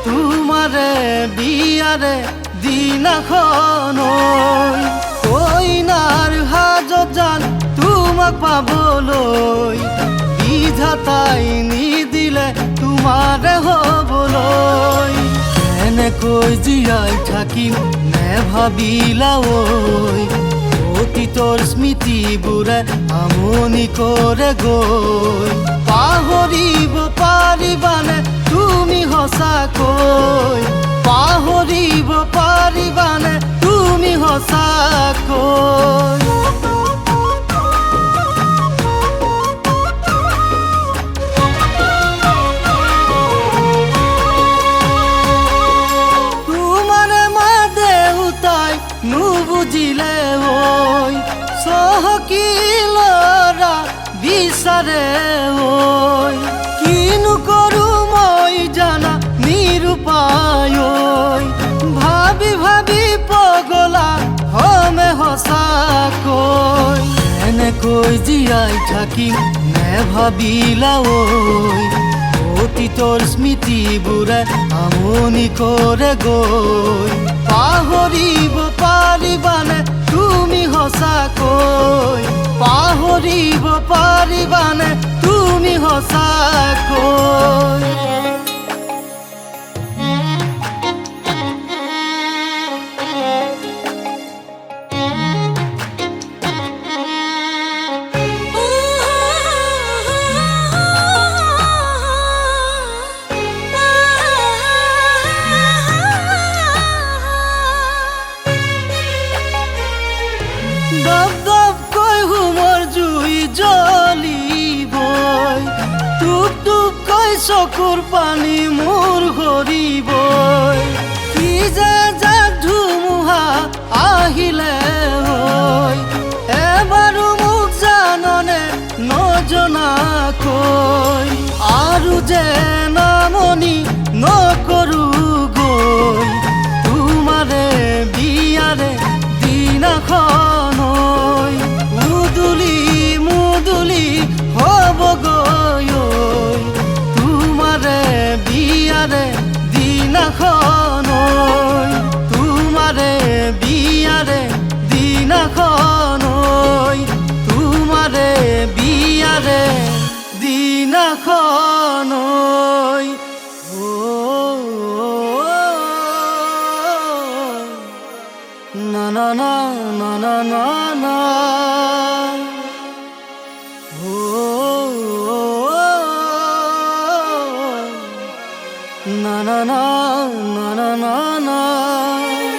তোমাৰে বিয়াৰে দিনাখন কইনাৰ হাজত জান তোমাক পাবলৈ বিধাতাই নিদিলে তোমাৰে হবলৈ এনেকৈ জীয়াই থাকিম নেভাবিলা ঐ অতীতৰ স্মৃতিবোৰে আমনি কৰে গৈ পাহৰিব পাৰিবানে তুমি সঁচাকৈ পাহৰিব পাৰিবানে তুমি সঁচাকৈ তোমাৰে মা দেউতাই নুবুজিলে ঐ চহকী ল'ৰা বিচাৰে ঐ কিনো কৰো মই জানা নিৰুপায় ভাবি ভাবি পগলা হমে সঁচাকৈ এনেকৈ জীয়াই থাকিম নেভাবিলা ঐ অতীতৰ স্মৃতিবোৰে আমনি কৰে গৈ পাহৰিব পাৰিবানে তুমি সঁচাকৈ পাহৰিব পাৰিবানে তুমি সঁচাকৈ দপ দপ কৈ হুমৰ জুই জ্বলিবই টুপ টুপ কৈ চকুৰ পানী মোৰ সৰিবই কি যে জাক ধুমুহা আহিলে হয় এবাৰো মোক জাননে নজনাকৈ আৰু যে নামনি নকৰো গৈ তোমাৰে বিয়াৰে দিনাখন মুদুলি হব গৈ তোমাৰে বিয়াৰে দিনাখন তোমাৰে বিয়াৰে দিনাখন তোমাৰে বিয়াৰে দিনাখন না না না না না না না na na na na na na